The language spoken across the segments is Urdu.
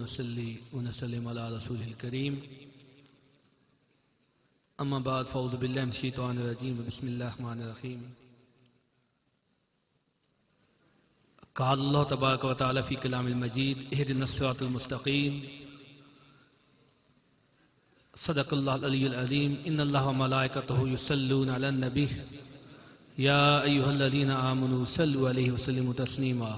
ونصلي ونسلم على رسوله الكريم أما بعد فأعوذ بالله من الشيطان الرجيم بسم الله الرحمن الرحيم قال الله تبارك وتعالى في كلام المجيد اهدنا الصراط المستقيم صدق الله العلي العظيم إن الله وملائكته يصلون على النبي يا أيها الذين آمنوا صلوا عليه وسلموا تسليما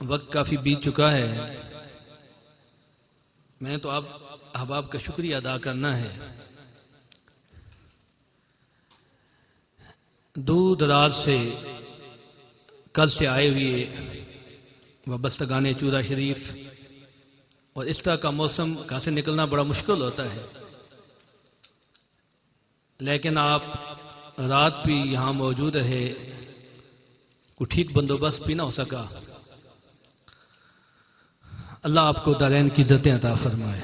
وقت کافی بیت چکا ہے، میں تو آپ احباب کا شکریہ ادا کرنا ہے۔ دور دراز سے کل سے آئے ہوئے وابستگان چورا شریف، اور اس طرح کا موسم کہاں سے نکلنا بڑا مشکل ہوتا ہے، لیکن آپ رات بھی یہاں موجود رہے، کوئی ٹھیک بندوبست بھی نہ ہو سکا۔ اللہ آپ کو دارین کی عزتیں عطا فرمائے۔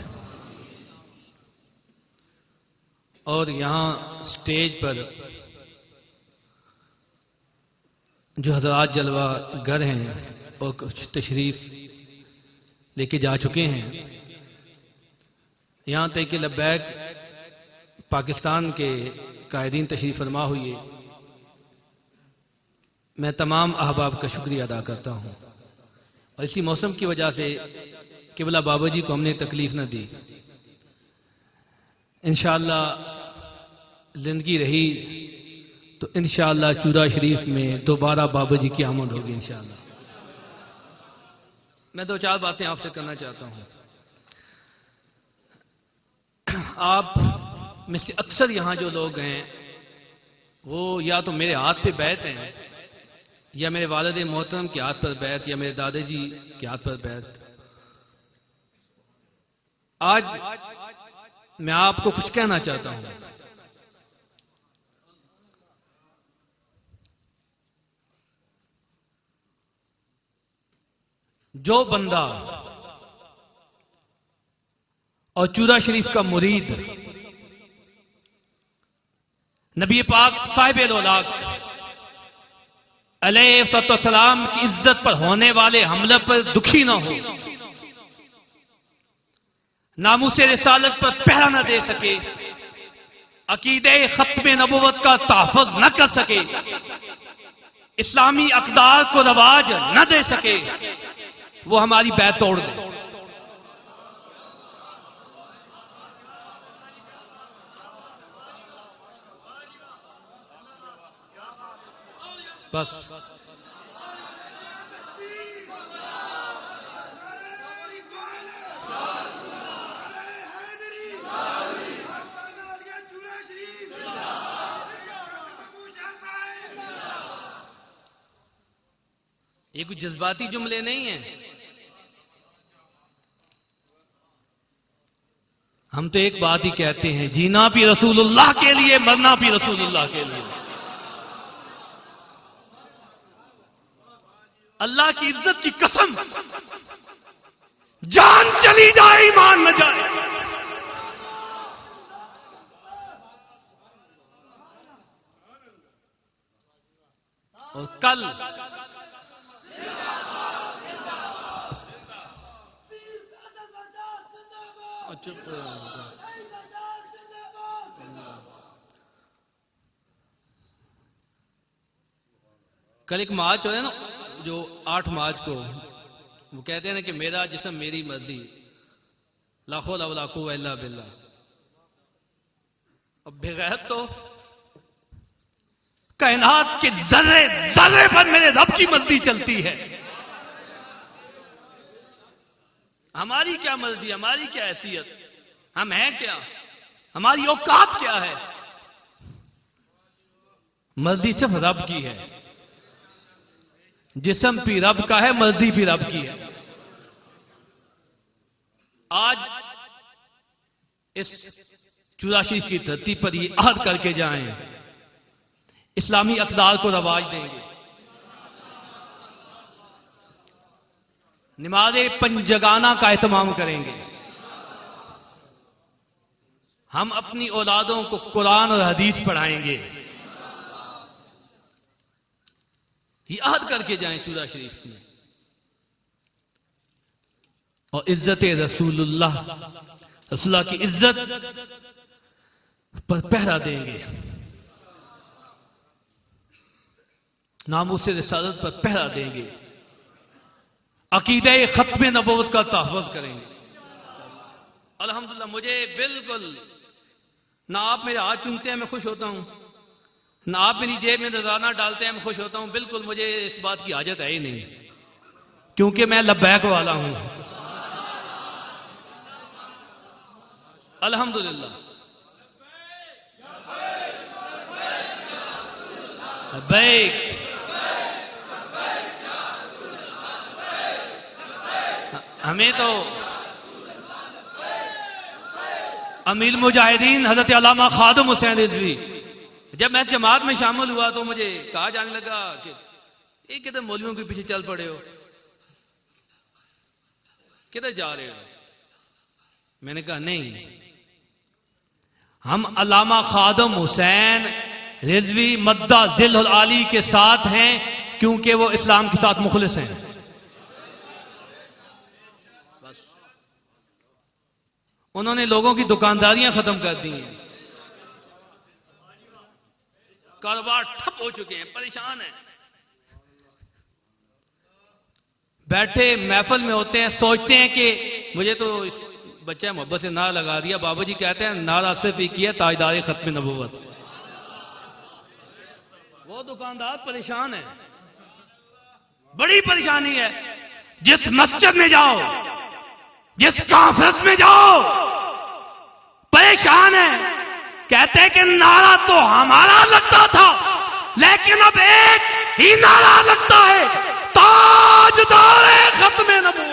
اور یہاں سٹیج پر جو حضرات جلوہ گر ہیں اور کچھ تشریف لے کے جا چکے ہیں، یہاں تک کہ لبیک پاکستان کے قائدین تشریف فرما ہوئے، میں تمام احباب کا شکریہ ادا کرتا ہوں۔ اور اسی موسم کی وجہ سے قبلہ بابا جی کو ہم نے تکلیف نہ دی، انشاءاللہ زندگی رہی تو انشاءاللہ چورا شریف میں دوبارہ بابا جی کی آمد ہوگی انشاءاللہ۔ میں دو چار باتیں آپ سے کرنا چاہتا ہوں۔ آپ میں سے اکثر یہاں جو لوگ ہیں وہ یا تو میرے ہاتھ پہ بیعت ہیں، یا میرے والد محترم کے ہاتھ پر بیعت، یا میرے دادا جی کے ہاتھ پر بیعت۔ آج میں آپ کو کچھ کہنا چاہتا ہوں۔ جو بندہ اور چورا شریف کا مرید نبی پاک صاحب الاولاق علیہ السلام کی عزت پر ہونے والے حملے پر دکھی نہ ہو، ناموس رسالت پر پہرا نہ دے سکے، عقیدہ ختم نبوت کا تحفظ نہ کر سکے، اسلامی اقدار کو رواج نہ دے سکے، وہ ہماری بیعت توڑ دے۔ بس یہ کوئی جذباتی جملے نہیں ہیں، ہم تو ایک بات ہی کہتے ہیں، جینا بھی رسول اللہ کے لیے، مرنا بھی رسول اللہ کے لیے۔ اللہ کی عزت کی قسم، جان چلی جائے ایمان نہ جائے۔ اور کل ایک مارچ ہو رہا ہے نا، جو 8 مارچ کو، وہ کہتے ہیں نا کہ میرا جسم میری مرضی، لا حول ولا قوۃ الا باللہ۔ اب بغیرت تو کائنات کے ذرے ذرے پر میرے رب کی مرضی چلتی ہے، ہماری کیا مرضی، ہماری کیا حیثیت، ہم ہیں کیا، ہماری اوقات کیا ہے؟ مرضی صرف رب کی ہے، جسم بھی رب کا ہے، مرضی بھی رب کی ہے۔ آج اس چورا شریف کی دھرتی پر یہ عہد کر کے جائیں، اسلامی اقدار کو رواج دیں گے، نماز پنجگانہ کا اہتمام کریں گے، ہم اپنی اولادوں کو قرآن اور حدیث پڑھائیں گے. یاد کر کے جائیں شورا شریف میں. اور عزت رسول اللہ کی عزت پر پہرا دیں گے. ناموس رسالت پر پہرا دیں گے. عقیدہ ختم نبوت کا تحفظ کریں گے. الحمدللہ مجھے بالکل نہ آپ میرے ہاتھ چومتے ہیں میں خوش ہوتا ہوں، نہ آپ میری جیب میں نذرانہ ڈالتے ہیں میں خوش ہوتا ہوں. بالکل مجھے اس بات کی حاجت ہے ہی نہیں، کیونکہ میں لبیک والا ہوں. الحمدللہ لبیک. ہمیں تو امیر مجاہدین حضرت علامہ خادم حسین رضوی جب میں جماعت میں شامل ہوا تو مجھے کہا جانے لگا کہ یہ کدھر مولویوں کے پیچھے چل پڑے ہو، کدھر جا رہے ہو؟ میں نے کہا نہیں، ہم علامہ خادم حسین رضوی مدہ ذل العالی کے ساتھ ہیں کیونکہ وہ اسلام کے ساتھ مخلص ہیں. بس انہوں نے لوگوں کی دکانداریاں ختم کر دی ہیں، کاروبار ٹھپ ہو چکے ہیں، پریشان ہیں. بیٹھے محفل میں ہوتے ہیں سوچتے ہیں کہ مجھے تو اس بچہ محبت سے نعرہ لگا دیا. بابا جی کہتے ہیں نعرہ صرف ایک ہی ہے، تاجدار ختم نبوت. وہ دکاندار پریشان ہے، بڑی پریشانی ہے. جس مسجد میں جاؤ، جس کانفرنس میں جاؤ، پریشان ہے. کہتے ہیں کہ نعرہ تو ہمارا لگتا تھا لیکن اب ایک ہی نعرہ لگتا ہے، تاجدار ختم نبوت.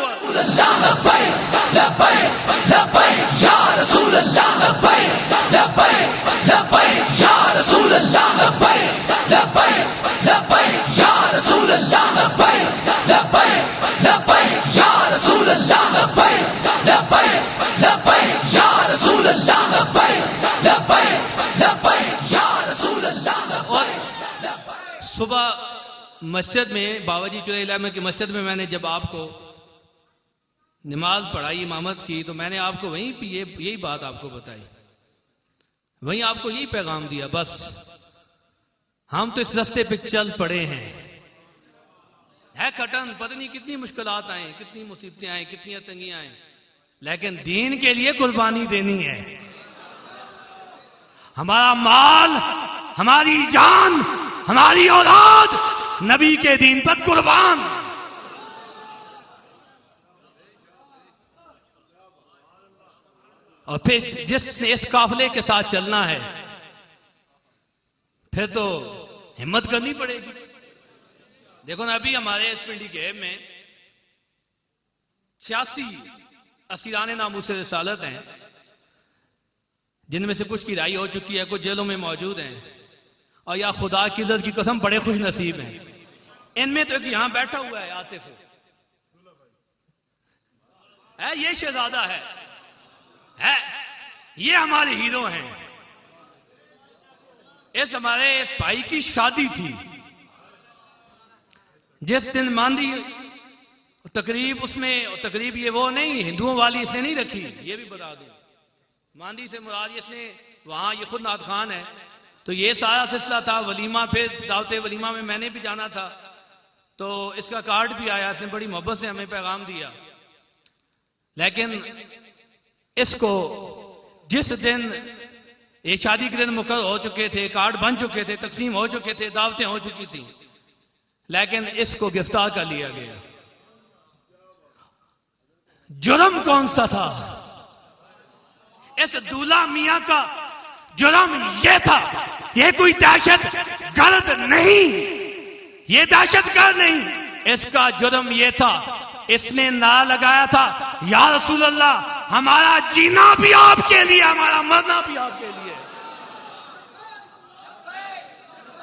یا رسول اللہ لبیک لبیک لبیک یا رسول اللہ لبیک لبیک لبیک یا رسول اللہ لبیک لبیک لبیک یا رسول اللہ لبیک لبیک لبیک یا رسول اللہ لبیک لبیک لبیک یا رسول اللہ لبیک. صبح مسجد میں بابا جی چودھری علامہ کی مسجد میں نے جب آپ کو نماز پڑھائی، امامت کی، تو میں نے آپ کو وہیں پہ یہی بات آپ کو بتائی، وہیں آپ کو یہی پیغام دیا. بس ہم تو اس راستے پہ چل پڑے ہیں. ہے کھٹن، پتہ نہیں کتنی مشکلات آئیں، کتنی مصیبتیں آئیں، کتنی تنگیاں آئیں، لیکن دین کے لیے قربانی دینی ہے. ہمارا مال، ہماری جان، ہماری اولاد نبی کے دین پر قربان. اور پھر جس نے اس قافلے کے ساتھ چلنا ہے پھر تو ہمت کرنی پڑے گی. دیکھو نا ابھی ہمارے اس پنڈی گیب میں 86 اسیران ناموس رسالت ہیں، جن میں سے کچھ کی رہائی ہو چکی ہے، کچھ جیلوں میں موجود ہیں، اور یا خدا کی عزت کی قسم بڑے خوش نصیب ہیں. ان میں تو ایک یہاں بیٹھا ہوا ہے آصف ہے، یہ شہزادہ ہے، یہ ہمارے ہیرو ہیں. ہمارے اس بھائی کی شادی تھی جس دن ماندی تقریب، اس میں تقریب یہ وہ نہیں ہندوؤں والی اس نے نہیں رکھی، یہ بھی بتا دوں. ماندی سے مراد اس نے وہاں یہ خود نعت خان ہے، تو یہ سارا سلسلہ تھا. ولیمہ پھر دعوت ولیمہ میں میں نے بھی جانا تھا، تو اس کا کارڈ بھی آیا، اس نے بڑی محبت سے ہمیں پیغام دیا. لیکن اس کو جس دن یہ شادی کے دن مقرر ہو چکے تھے، کارڈ بن چکے تھے، تقسیم ہو چکے تھے، دعوتیں ہو چکی تھیں، لیکن اس کو گرفتار کر لیا گیا. جرم کون سا تھا؟ اس دولہ میاں کا جرم یہ تھا، یہ کوئی دہشت گرد نہیں، یہ دہشت گرد نہیں. اس کا جرم یہ تھا، اس نے نعرہ لگایا تھا یا رسول اللہ ہمارا جینا بھی آپ کے لیے، ہمارا مرنا بھی آپ کے لیے.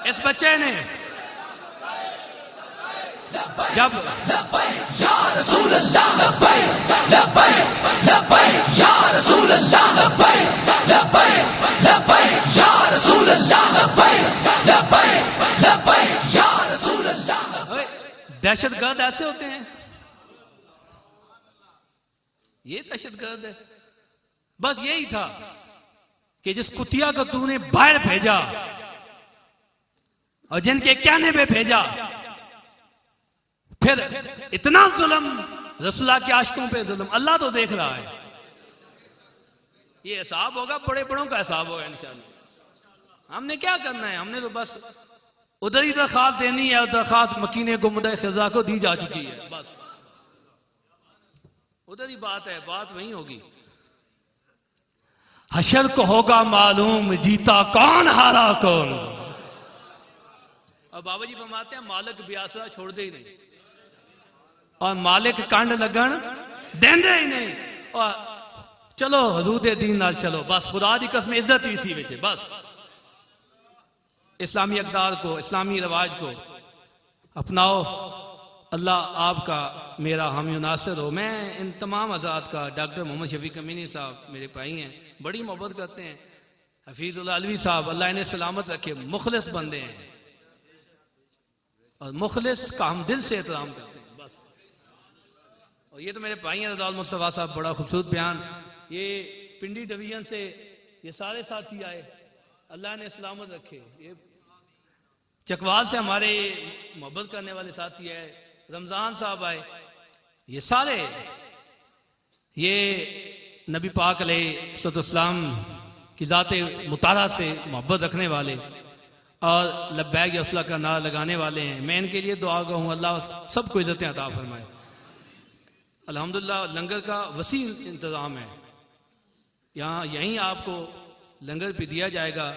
اس بچے نے جب دہشت گرد ایسے ہوتے ہیں، یہ دہشت گرد ہے. بس یہی تھا کہ جس کتیا کو تو نے باہر بھیجا اور جن کے کہنے پہ بھیجا، پھر اتنا ظلم رسول اللہ کے عاشقوں پہ ظلم، اللہ تو دیکھ رہا ہے. یہ حساب ہوگا، بڑے بڑوں کا حساب ہوگا انشاءاللہ. ہم نے کیا کرنا ہے؟ ہم نے تو بس ادھر ہی درخواست دینی ہے، اور درخواست مکین گنبد خزا کو دی جا چکی ہے. بس ادھر ہی بات ہے، بات وہیں ہوگی. حشر کو ہوگا معلوم جیتا کون ہارا کون. اور بابا جی فرماتے ہیں مالک بیاسرا چھوڑ دے ہی نہیں، اور مالک کانڈ لگن دیندے ہی نہیں. اور چلو حدود دین نال چلو، بس خدا دی قسم عزت ہی اسی وچ ہے. بس اسلامی اقدار کو، اسلامی رواج کو اپناؤ. اللہ آپ کا میرا حامی و ناصر ہو. میں ان تمام حضرات کا، ڈاکٹر محمد شفیق امینی صاحب میرے بھائی ہیں، بڑی محبت کرتے ہیں. حفیظ اللہ علوی صاحب اللہ انہیں سلامت رکھے، مخلص بندے ہیں، اور مخلص کا ہم دل سے احترام کرتے ہیں. بس. اور یہ تو میرے بھائی ہیں رضا المصطفیٰ صاحب، بڑا خوبصورت بیان. یہ پنڈی ڈویژن سے یہ سارے ساتھی آئے، اللہ نے سلامت رکھے. یہ چکوال سے ہمارے محبت کرنے والے ساتھی ہے، رمضان صاحب آئے. یہ سارے یہ نبی پاک علیہ الصلوۃ والسلام کی ذات مطالعہ سے محبت رکھنے والے اور لبیک یا اصلاح کا نعرہ لگانے والے ہیں. میں ان کے لیے دعا گو ہوں، اللہ سب کو عزتیں عطا فرمائے. الحمدللہ لنگر کا وسیع انتظام ہے. یہیں آپ کو لنگر بھی دیا جائے گا.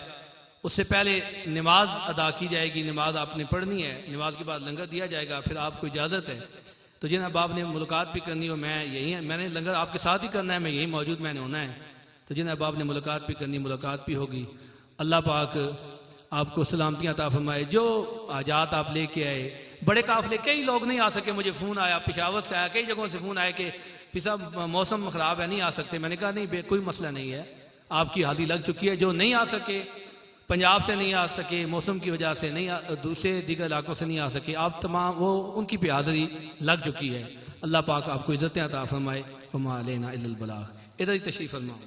اس سے پہلے نماز ادا کی جائے گی، نماز آپ نے پڑھنی ہے، نماز کے بعد لنگر دیا جائے گا. پھر آپ کو اجازت ہے. تو جن احباب نے ملاقات بھی کرنی ہو، میں نے لنگر آپ کے ساتھ ہی کرنا ہے، میں یہی موجود میں نے ہونا ہے. تو جن احباب نے ملاقات بھی کرنی، ملاقات بھی ہوگی. اللہ پاک آپ کو سلامتی عطا فرمائے. جو حاجات آپ لے کے آئے، بڑے قافلے کئی لوگ نہیں آ سکے. مجھے فون آیا، پشاور سے آیا، کئی جگہوں سے فون آیا کہ صاحب موسم خراب ہے نہیں آ سکتے. میں نے کہا نہیں، کوئی مسئلہ نہیں ہے، آپ کی حاضری لگ چکی ہے. جو نہیں آ سکے، پنجاب سے نہیں آ سکے، موسم کی وجہ سے نہیں، دوسرے دیگر علاقوں سے نہیں آ سکے، آپ تمام وہ ان کی بھی حاضری لگ چکی ہے. اللہ پاک آپ کو عزتیں عطا فرمائے. وما علینا الا البلاغ. ادھر ہی تشریف فرماؤ.